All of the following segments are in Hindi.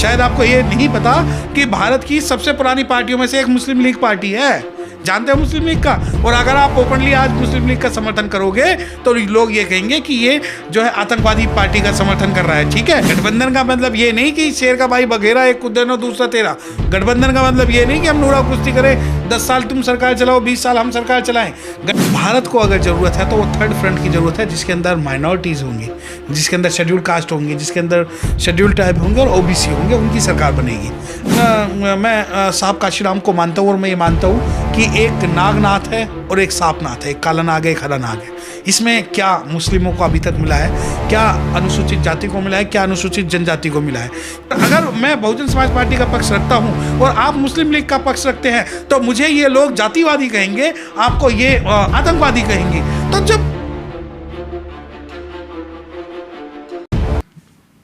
शायद आपको ये नहीं पता कि भारत की सबसे पुरानी पार्टियों में से एक मुस्लिम लीग पार्टी है। जानते हो मुस्लिम लीग का? और अगर आप ओपनली आज मुस्लिम लीग का समर्थन करोगे तो लोग ये कहेंगे कि ये जो है आतंकवादी पार्टी का समर्थन कर रहा है। ठीक है, गठबंधन का मतलब ये नहीं कि शेर का भाई बघेरा, एक कुदेनो दूसरा तेरा। गठबंधन का मतलब ये नहीं कि हम नूरा कुश्ती करें, 10 साल तुम सरकार चलाओ, 20 साल हम सरकार चलाएं। भारत को अगर जरूरत है तो वो थर्ड फ्रंट की जरूरत है, जिसके अंदर माइनॉरिटीज़ होंगी, जिसके अंदर शेड्यूल कास्ट होंगे, जिसके अंदर शेड्यूल ट्राइब होंगे और ओबीसी होंगे, उनकी सरकार बनेगी। मैं साहब काशीराम को मानता हूँ और मैं ये मानता हूँ कि एक नागनाथ है और एक सांपनाथ है, एक काला नाग है, एक हरा नाग है। इसमें क्या मुस्लिमों को अभी तक मिला है, क्या अनुसूचित जाति को मिला है, क्या अनुसूचित जनजाति को मिला है? अगर मैं बहुजन समाज पार्टी का पक्ष रखता हूं और आप मुस्लिम लीग का पक्ष रखते हैं तो मुझे ये लोग जातिवादी कहेंगे, आपको ये आतंकवादी कहेंगे। तो जब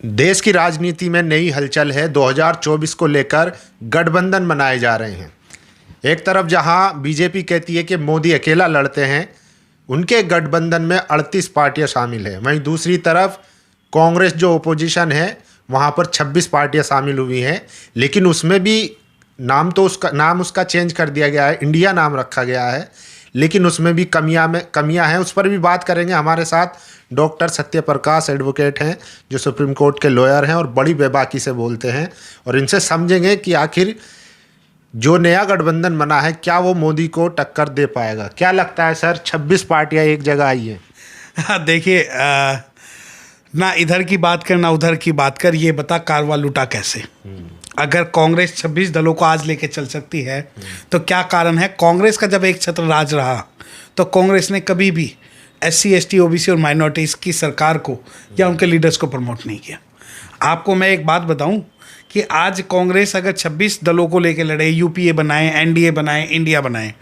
देश की राजनीति में नई हलचल है, 2024 को लेकर गठबंधन बनाए जा रहे हैं। एक तरफ जहां बीजेपी कहती है कि मोदी अकेला लड़ते हैं, उनके गठबंधन में 38 पार्टियां शामिल हैं। वहीं दूसरी तरफ कांग्रेस जो ओपोजिशन है वहां पर 26 पार्टियां शामिल हुई हैं, लेकिन उसमें भी नाम उसका चेंज कर दिया गया है, इंडिया नाम रखा गया है, लेकिन उसमें भी कमियां हैं। उस पर भी बात करेंगे। हमारे साथ डॉक्टर सत्यप्रकाश एडवोकेट हैं जो सुप्रीम कोर्ट के लॉयर हैं और बड़ी बेबाकी से बोलते हैं, और इनसे समझेंगे कि आखिर जो नया गठबंधन बना है क्या वो मोदी को टक्कर दे पाएगा। क्या लगता है सर, 26 पार्टियां एक जगह आई हैं? देखिए, ना इधर की बात कर ना उधर की बात कर, ये बता कारवा लूटा कैसे। अगर कांग्रेस 26 दलों को आज लेके चल सकती है तो क्या कारण है? कांग्रेस का जब एक छत्र राज रहा तो कांग्रेस ने कभी भी SC ST OBC और माइनॉरिटीज़ की सरकार को या उनके लीडर्स को प्रमोट नहीं किया। आपको मैं एक बात बताऊं कि आज कांग्रेस अगर 26 दलों को लेकर लड़े, UPA बनाए, NDA बनाए, इंडिया बनाए,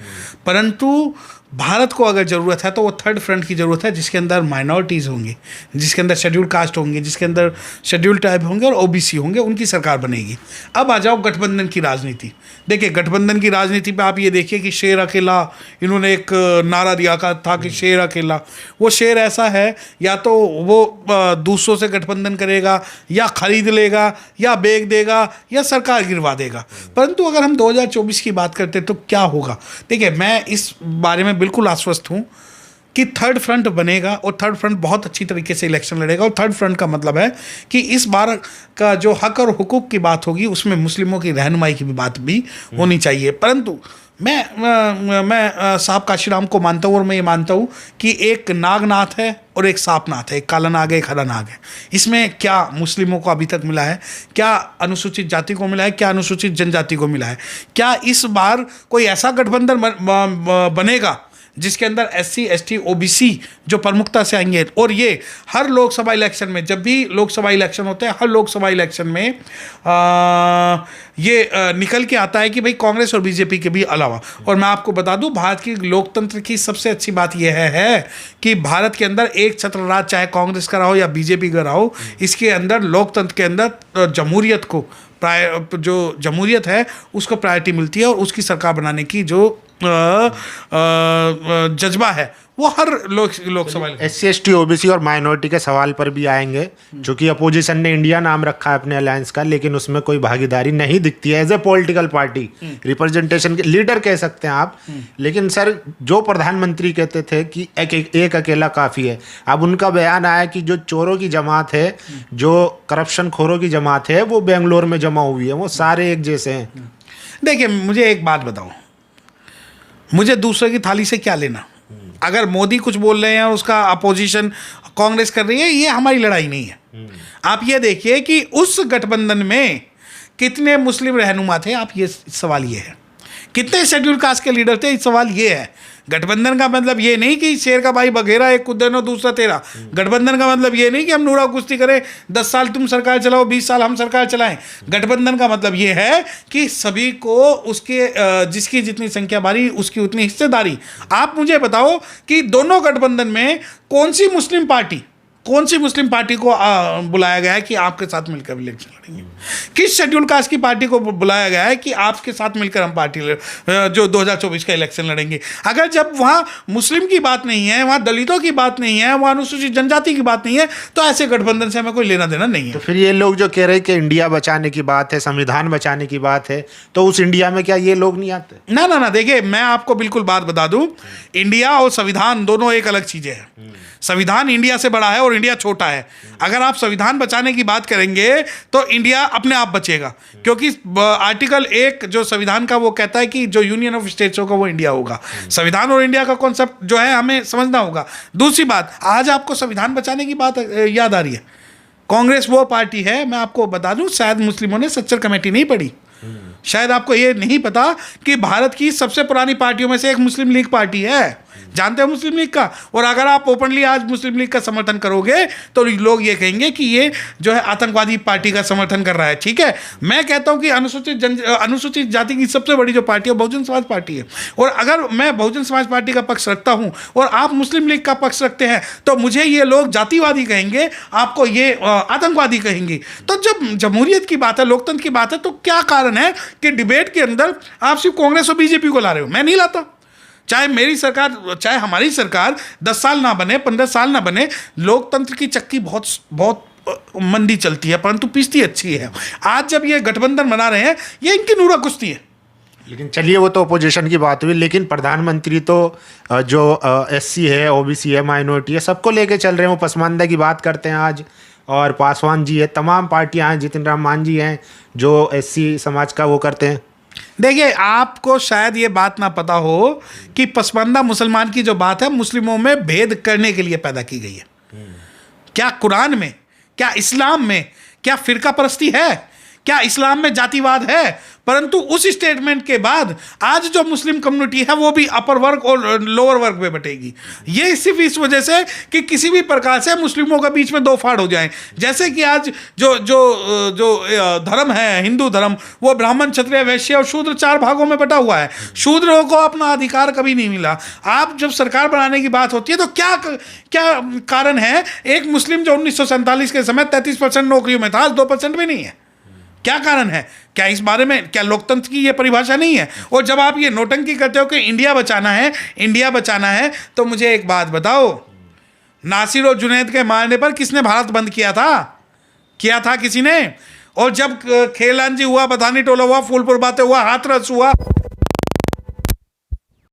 परंतु भारत को अगर ज़रूरत है तो वो थर्ड फ्रंट की ज़रूरत है, जिसके अंदर माइनॉरिटीज़ होंगी, जिसके अंदर शेड्यूल कास्ट होंगे, जिसके अंदर शेड्यूल ट्राइब होंगे और OBC होंगे, उनकी सरकार बनेगी। अब आ जाओ गठबंधन की राजनीति। देखिए, गठबंधन की राजनीति पे आप ये देखिए कि शेर अकेला, इन्होंने एक नारा दिया था कि शेर अकेला। वो शेर ऐसा है, या तो वो दूसरों से गठबंधन करेगा, या खरीद लेगा, या बेच देगा, या सरकार गिरवा देगा। परंतु अगर हम 2024 की बात करते तो क्या होगा? देखिए, मैं इस बारे में बिल्कुल आश्वस्त हूं कि थर्ड फ्रंट बनेगा और थर्ड फ्रंट बहुत अच्छी तरीके से इलेक्शन लड़ेगा। और थर्ड फ्रंट का मतलब है कि इस बार का जो हक और हुकूक की बात होगी उसमें मुस्लिमों की रहनुमाई की भी बात भी होनी चाहिए। परंतु मैं साहब काशीराम को मानता हूँ और मैं ये मानता हूँ कि एक नागनाथ है और एक सांपनाथ है, एक काला नाग है, एक हरा नाग है। इसमें क्या मुस्लिमों को अभी तक मिला है, क्या अनुसूचित जाति को मिला है, क्या अनुसूचित जनजाति को मिला है? क्या इस बार कोई ऐसा गठबंधन बनेगा जिसके अंदर SC ST OBC जो प्रमुखता से आएंगे? और ये हर लोकसभा इलेक्शन में, जब भी लोकसभा इलेक्शन होते हैं, हर लोकसभा इलेक्शन में ये निकल के आता है कि भाई कांग्रेस और बीजेपी के भी अलावा। और मैं आपको बता दूं, भारत की लोकतंत्र की सबसे अच्छी बात यह है कि भारत के अंदर एक छत्र राज, चाहे कांग्रेस का रहा हो या बीजेपी का रहा हो, इसके अंदर लोकतंत्र के अंदर जमहूरियत को जो जमहूरियत है उसको प्रायोरिटी मिलती है, और उसकी सरकार बनाने की जो जज्बा है वो हर लोकसभा। SC ST OBC और माइनॉरिटी के सवाल पर भी आएंगे, क्योंकि अपोजिशन ने इंडिया नाम रखा है अपने अलायंस का, लेकिन उसमें कोई भागीदारी नहीं दिखती है as a political party. Representation के लीडर कह सकते हैं आप, लेकिन सर जो प्रधानमंत्री कहते थे कि एक अकेला काफ़ी है, अब उनका बयान आया कि जो चोरों की जमात है, जो करप्शन खोरों की जमात है, वो बेंगलोर में जमा हुई है, वो सारे एक जैसे हैं। देखिए, मुझे एक बात बताओ, मुझे दूसरे की थाली से क्या लेना? अगर मोदी कुछ बोल रहे हैं और उसका अपोजिशन कांग्रेस कर रही है, ये हमारी लड़ाई नहीं है। आप ये देखिए कि उस गठबंधन में कितने मुस्लिम रहनुमा थे, आप ये सवाल ये है, कितने शेड्यूल कास्ट के लीडर थे, इस सवाल ये है। गठबंधन का मतलब ये नहीं कि शेर का भाई बघेरा, एक कुदेनो दूसरा तेरा। गठबंधन का मतलब ये नहीं कि हम नूरा कुश्ती करें, 10 साल तुम सरकार चलाओ, 20 साल हम सरकार चलाएं। गठबंधन का मतलब ये है कि सभी को उसके जिसकी जितनी संख्या बारी उसकी उतनी हिस्सेदारी। आप मुझे बताओ कि दोनों गठबंधन में कौन सी मुस्लिम पार्टी कौन सी मुस्लिम पार्टी को बुलाया गया है कि आपके साथ मिलकर इलेक्शन लड़ेंगे? किस शेड्यूल कास्ट की पार्टी को बुलाया गया है कि आपके साथ मिलकर हम जो 2024 का इलेक्शन लड़ेंगे? अगर जब वहाँ मुस्लिम की बात नहीं है, वहाँ दलितों की बात नहीं है, वहाँ अनुसूचित जनजाति की बात नहीं है, तो ऐसे गठबंधन से हमें कोई लेना देना नहीं है। तो फिर ये लोग जो कह रहे हैं कि इंडिया बचाने की बात है, संविधान बचाने की बात है, तो उस इंडिया में क्या ये लोग नहीं आते? ना, देखिए मैं आपको बिल्कुल बात बता दूं, इंडिया और संविधान दोनों एक अलग चीजें हैं। संविधान इंडिया से बड़ा है और इंडिया छोटा है। अगर आप संविधान बचाने की बात करेंगे तो इंडिया अपने आप बचेगा, क्योंकि आर्टिकल 1 जो संविधान का वो कहता है कि जो यूनियन ऑफ स्टेट्स होगा वो इंडिया होगा। संविधान और इंडिया का कॉन्सेप्ट जो है हमें समझना होगा। दूसरी बात, आज आपको संविधान बचाने की बात याद आ रही है। कांग्रेस वो पार्टी है, मैं आपको बता दूं, शायद मुस्लिमों ने सच्चर कमेटी नहीं पढ़ी, शायद आपको ये नहीं पता कि भारत की सबसे पुरानी पार्टियों में से एक मुस्लिम लीग पार्टी है। जानते हैं मुस्लिम लीग का? और अगर आप ओपनली आज मुस्लिम लीग का समर्थन करोगे तो लोग ये कहेंगे कि ये जो है आतंकवादी पार्टी का समर्थन कर रहा है। ठीक है, मैं कहता हूं कि अनुसूचित जाति की सबसे बड़ी जो पार्टी है बहुजन समाज पार्टी है। और अगर मैं बहुजन समाज पार्टी का पक्ष रखता हूं और आप मुस्लिम लीग का पक्ष रखते हैं तो मुझे ये लोग जातिवादी कहेंगे, आपको ये आतंकवादी कहेंगे। तो जब जमहूरियत की बात है, लोकतंत्र की बात है, तो क्या कारण है कि डिबेट के अंदर आप सिर्फ कांग्रेस और बीजेपी को ला रहे हो? मैं नहीं लाता। चाहे मेरी सरकार, चाहे हमारी सरकार 10 साल ना बने, 15 साल ना बने, लोकतंत्र की चक्की बहुत मंदी चलती है, परंतु पिसती अच्छी है। आज जब ये गठबंधन बना रहे हैं, ये इनकी नूरा कुश्ती है। लेकिन चलिए, वो तो अपोजिशन की बात हुई, लेकिन प्रधानमंत्री तो जो SC है, OBC है, माइनॉरिटी है, सबको लेके चल रहे हैं। वो पसमानदा की बात करते हैं आज, और पासवान जी है, तमाम पार्टियां हैं, जितिन राम मांझी हैं जो SC समाज का वो करते हैं। देखिए, आपको शायद ये बात ना पता हो कि पसमानदा मुसलमान की जो बात है मुस्लिमों में भेद करने के लिए पैदा की गई है। क्या कुरान में, क्या इस्लाम में, क्या फिरका परस्ती है, क्या इस्लाम में जातिवाद है? परंतु उस स्टेटमेंट के बाद आज जो मुस्लिम कम्युनिटी है वो भी अपर वर्ग और लोअर वर्ग में बटेगी। ये सिर्फ इस वजह से कि किसी भी प्रकार से मुस्लिमों के बीच में दो फाड़ हो जाएं। जैसे कि आज जो धर्म है, हिंदू धर्म, वो ब्राह्मण, क्षत्रिय, वैश्य और शूद्र 4 भागों में बटा हुआ है। शूद्रों को अपना अधिकार कभी नहीं मिला। आप जब सरकार बनाने की बात होती है तो क्या कारण है? एक मुस्लिम जो 1947 के समय 33% नौकरियों में था, आज 2% भी नहीं है। क्या कारण है? क्या इस बारे में, क्या लोकतंत्र की ये परिभाषा नहीं है? और जब आप ये नोटंकी करते हो कि इंडिया बचाना है, इंडिया बचाना है, तो मुझे एक बात बताओ, नासिर और जुनैद के मारने पर किसने भारत बंद किया था? किया था किसी ने? और जब खेलांजी हुआ, बथानी टोला हुआ, फूलपुर बातें हुआ, हाथरस हुआ,